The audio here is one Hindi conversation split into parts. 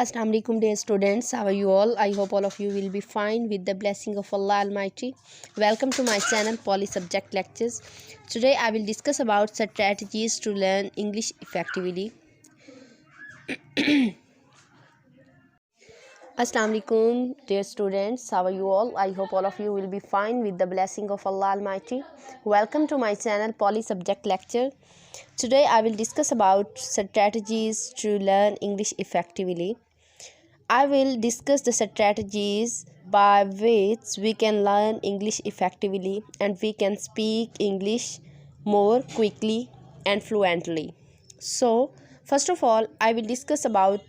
Assalamu alaikum dear students, how are you all? I hope all of you will be fine with the blessing of Allah Almighty. Welcome to my channel Poly Subject Lectures. Today I will discuss about strategies to learn English effectively. Assalamu alaikum dear students, how are you all? I hope all of you will be fine with the blessing of Allah Almighty. Welcome to my channel Poly Subject Lecture. Today I will discuss about strategies to learn English effectively. I will discuss the strategies by which we can learn English effectively and we can speak English more quickly and fluently. So, first of all, I will discuss about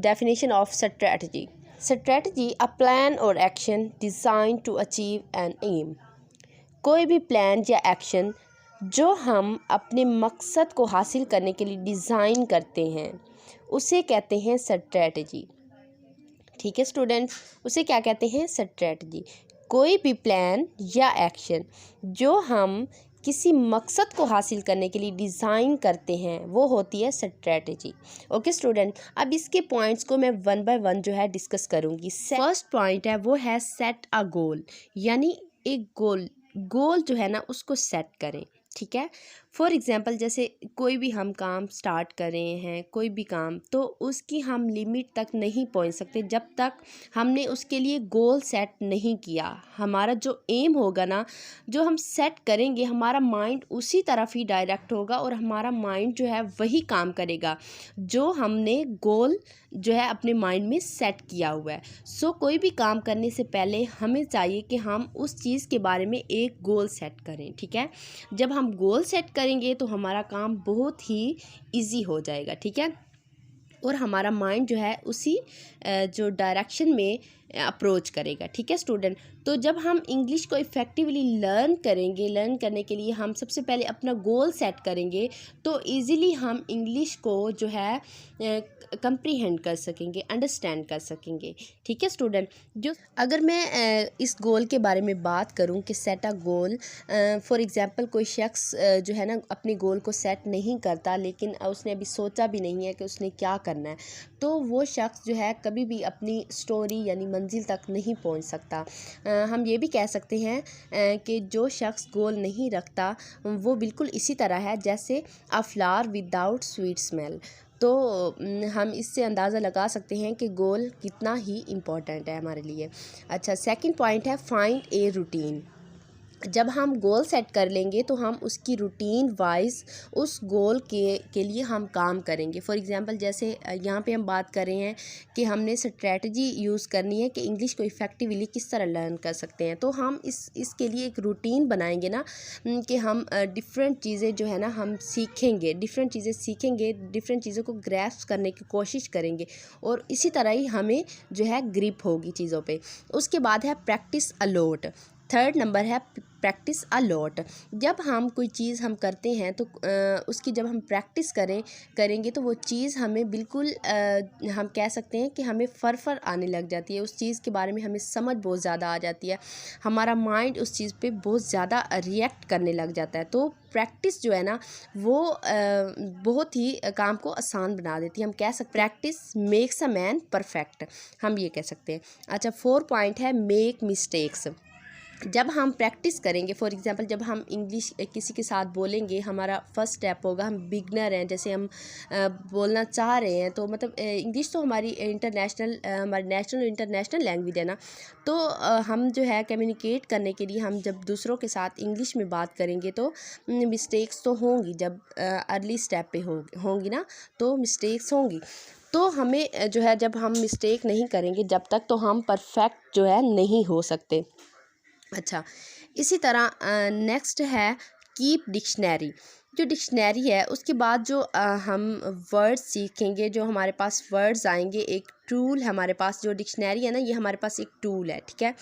definition of strategy. Strategy, a plan or action designed to achieve an aim. कोई भी प्लान या एक्शन जो हम अपने मकसद को हासिल करने के लिए डिज़ाइन करते हैं उसे कहते हैं स्ट्रेटजी। ठीक है स्टूडेंट्स, उसे क्या कहते हैं? स्ट्रेटजी। कोई भी प्लान या एक्शन जो हम किसी मकसद को हासिल करने के लिए डिज़ाइन करते हैं वो होती है स्ट्रेटजी। ओके स्टूडेंट, अब इसके पॉइंट्स को मैं वन बाय वन जो है डिस्कस करूँगी। फर्स्ट पॉइंट है वो है सेट अ गोल, यानी एक गोल जो है ना उसको सेट करें। ठीक है, फॉर एग्ज़ाम्पल जैसे कोई भी हम काम स्टार्ट कर रहे हैं, कोई भी काम, तो उसकी हम लिमिट तक नहीं पहुंच सकते जब तक हमने उसके लिए गोल सेट नहीं किया। हमारा जो एम होगा ना, जो हम सेट करेंगे, हमारा माइंड उसी तरफ ही डायरेक्ट होगा और हमारा माइंड जो है वही काम करेगा जो हमने गोल जो है अपने माइंड में सेट किया हुआ है। सो कोई भी काम करने से पहले हमें चाहिए कि हम उस चीज़ के बारे में एक गोल सेट करें। ठीक है, जब हम गोल सेट करेंगे तो हमारा काम बहुत ही इजी हो जाएगा। ठीक है, और हमारा माइंड जो है उसी जो डायरेक्शन में अप्रोच करेगा। ठीक है स्टूडेंट, तो जब हम इंग्लिश को इफ़ेक्टिवली लर्न करेंगे, लर्न करने के लिए हम सबसे पहले अपना गोल सेट करेंगे तो इजीली हम इंग्लिश को जो है कंप्रीहेंड कर सकेंगे, अंडरस्टैंड कर सकेंगे। ठीक है स्टूडेंट, जो अगर मैं इस गोल के बारे में बात करूं कि set a goal, for example कोई शख्स जो है ना अपने गोल को सेट नहीं करता, लेकिन उसने अभी सोचा भी नहीं है कि उसने क्या करना है, तो वो शख्स जो है कभी भी अपनी स्टोरी यानी मंजिल तक नहीं पहुंच सकता। हम ये भी कह सकते हैं कि जो शख्स गोल नहीं रखता वो बिल्कुल इसी तरह है जैसे अ फ्लावर विदाउट स्वीट स्मेल। तो हम इससे अंदाज़ा लगा सकते हैं कि गोल कितना ही इम्पोर्टेंट है हमारे लिए। अच्छा, सेकंड पॉइंट है फाइंड ए रूटीन। जब हम गोल सेट कर लेंगे तो हम उसकी रूटीन वाइज उस गोल के लिए हम काम करेंगे। फॉर एग्ज़ाम्पल जैसे यहाँ पे हम बात कर रहे हैं कि हमने स्ट्रेटजी यूज़ करनी है कि इंग्लिश को इफ़ेक्टिवली किस तरह लर्न कर सकते हैं, तो हम इसके लिए एक रूटीन बनाएंगे ना कि हम डिफरेंट चीज़ें जो है ना हम सीखेंगे, डिफरेंट चीज़ें सीखेंगे, डिफरेंट चीज़ों को ग्रैस्प करने की कोशिश करेंगे और इसी तरह ही हमें जो है ग्रिप होगी चीज़ों पे। उसके बाद है प्रैक्टिस अलॉट। थर्ड नंबर है प्रैक्टिस अ लॉट। जब हम कोई चीज़ हम करते हैं तो उसकी जब हम प्रैक्टिस करेंगे तो वो चीज़ हमें बिल्कुल हम कह सकते हैं कि हमें फर आने लग जाती है, उस चीज़ के बारे में हमें समझ बहुत ज़्यादा आ जाती है, हमारा माइंड उस चीज़ पे बहुत ज़्यादा रिएक्ट करने लग जाता है। तो प्रैक्टिस जो है ना वो बहुत ही काम को आसान बना देती है। हम कह सकते हैं practice makes a man perfect, हम ये कह सकते हैं। अच्छा, 4 पॉइंट है मेक मिस्टेक्स। जब हम प्रैक्टिस करेंगे, फॉर एग्ज़ाम्पल जब हम इंग्लिश किसी के साथ बोलेंगे, हमारा फर्स्ट स्टेप होगा, हम बिगनर हैं, जैसे हम बोलना चाह रहे हैं, तो मतलब इंग्लिश तो हमारी इंटरनेशनल हमारी नेशनल और इंटरनेशनल लैंग्वेज है ना, तो हम जो है कम्युनिकेट करने के लिए हम जब दूसरों के साथ इंग्लिश में बात करेंगे तो मिस्टेक्स तो होंगी, जब अर्ली स्टेप पे होंगी ना तो मिस्टेक्स होंगी। तो हमें जो है जब हम मिस्टेक नहीं करेंगे जब तक, तो हम परफेक्ट जो है नहीं हो सकते। अच्छा, इसी तरह नेक्स्ट है कीप डिक्शनरी। जो डिक्शनरी है उसके बाद जो हम वर्ड्स सीखेंगे, जो हमारे पास वर्ड्स आएंगे, एक टूल हमारे पास, जो डिक्शनरी है ना ये हमारे पास एक टूल है। ठीक है,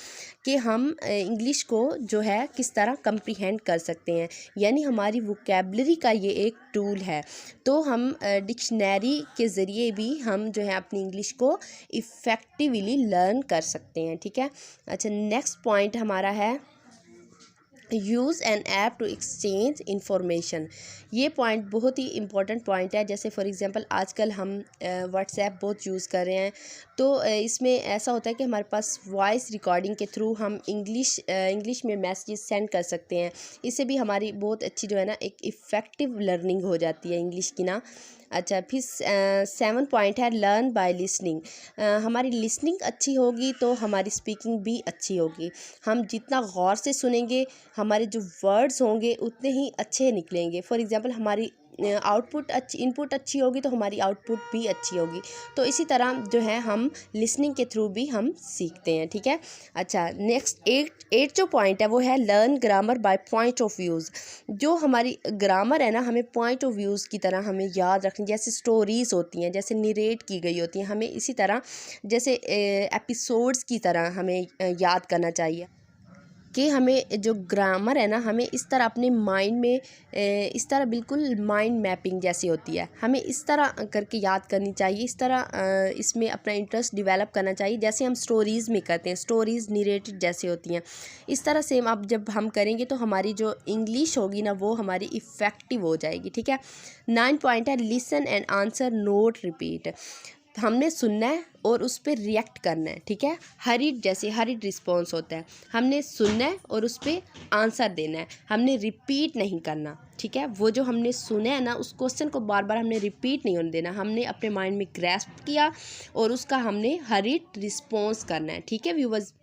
कि हम इंग्लिश को जो है किस तरह कंप्रीहेंड कर सकते हैं, यानी हमारी वोकैबलरी का ये एक टूल है। तो हम डिक्शनरी के ज़रिए भी हम जो है अपनी इंग्लिश को इफ़ेक्टिवली लर्न कर सकते हैं। ठीक है, अच्छा, नेक्स्ट पॉइंट हमारा है use an app to exchange information. ये पॉइंट बहुत ही इंपॉर्टेंट पॉइंट है। जैसे फॉर एग्जांपल आजकल हम व्हाट्सएप बहुत यूज़ कर रहे हैं, तो इसमें ऐसा होता है कि हमारे पास वॉइस रिकॉर्डिंग के थ्रू हम इंग्लिश में मैसेजेस सेंड कर सकते हैं। इससे भी हमारी बहुत अच्छी जो है ना एक इफ़ेक्टिव लर्निंग हो जाती है इंग्लिश की ना। अच्छा, फिर 7 पॉइंट है लर्न बाय लिसनिंग। हमारी लिसनिंग अच्छी होगी तो हमारी स्पीकिंग भी अच्छी होगी। हम जितना गौर से सुनेंगे, हमारे जो वर्ड्स होंगे उतने ही अच्छे निकलेंगे। फॉर एग्ज़ाम्पल हमारी इनपुट अच्छी होगी तो हमारी आउटपुट भी अच्छी होगी। तो इसी तरह जो है हम लिसनिंग के थ्रू भी हम सीखते हैं, ठीक है। अच्छा, नेक्स्ट 8 जो पॉइंट है वो है learn grammar by point of views. जो हमारी ग्रामर है ना, हमें पॉइंट ऑफ व्यूज़ की तरह हमें याद रखनी। जैसे स्टोरीज़ होती हैं, जैसे निरेट की गई होती हैं, हमें इसी तरह जैसे एपिसोड्स की तरह हमें याद करना चाहिए कि हमें जो ग्रामर है ना, हमें इस तरह अपने माइंड में इस तरह बिल्कुल माइंड मैपिंग जैसी होती है, हमें इस तरह करके याद करनी चाहिए। इस तरह इसमें अपना इंटरेस्ट डेवलप करना चाहिए, जैसे हम स्टोरीज़ में करते हैं। स्टोरीज़ निरेटेड जैसे होती हैं, इस तरह सेम अब जब हम करेंगे तो हमारी जो इंग्लिश होगी ना वो हमारी इफ़ेक्टिव हो जाएगी, ठीक है। 9 पॉइंट है listen and answer note repeat. हमने सुनना है और उस पर रिएक्ट करना है, ठीक है। हरिड रिस्पॉन्स होता है। हमने सुनना है और उस पर आंसर देना है, हमने रिपीट नहीं करना, ठीक है। वो जो हमने सुना है ना, उस क्वेश्चन को बार बार हमने रिपीट नहीं होने देना, हमने अपने माइंड में ग्रैस्प किया और उसका हमने हरिड रिस्पॉन्स करना है, ठीक है व्यूअर्स।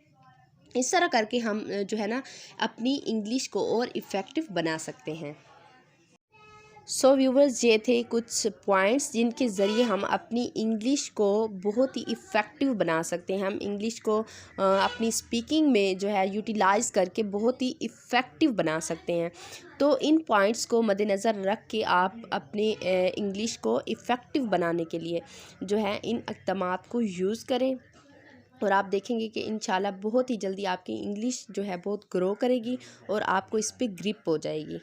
इस तरह करके हम जो है ना अपनी इंग्लिश को और इफ़ेक्टिव बना सकते हैं। सो व्यूवर्स, ये थे कुछ पॉइंट्स जिनके ज़रिए हम अपनी इंग्लिश को बहुत ही इफ़ेक्टिव बना सकते हैं। हम इंग्लिश को अपनी स्पीकिंग में जो है यूटिलाइज़ करके बहुत ही इफ़ेक्टिव बना सकते हैं। तो इन पॉइंट्स को मद्देनज़र रख के आप अपने इंग्लिश को इफ़ेक्टिव बनाने के लिए जो है इन इक़दामात को यूज़ करें, और आप देखेंगे कि इंशाल्लाह बहुत ही जल्दी आपकी इंग्लिश जो है बहुत ग्रो करेगी और आपको इस पर ग्रिप हो जाएगी।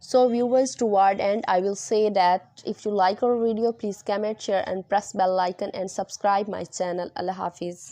So viewers, toward end I will say that if you like our video, please comment, share and press bell icon and subscribe my channel. Allah Hafiz.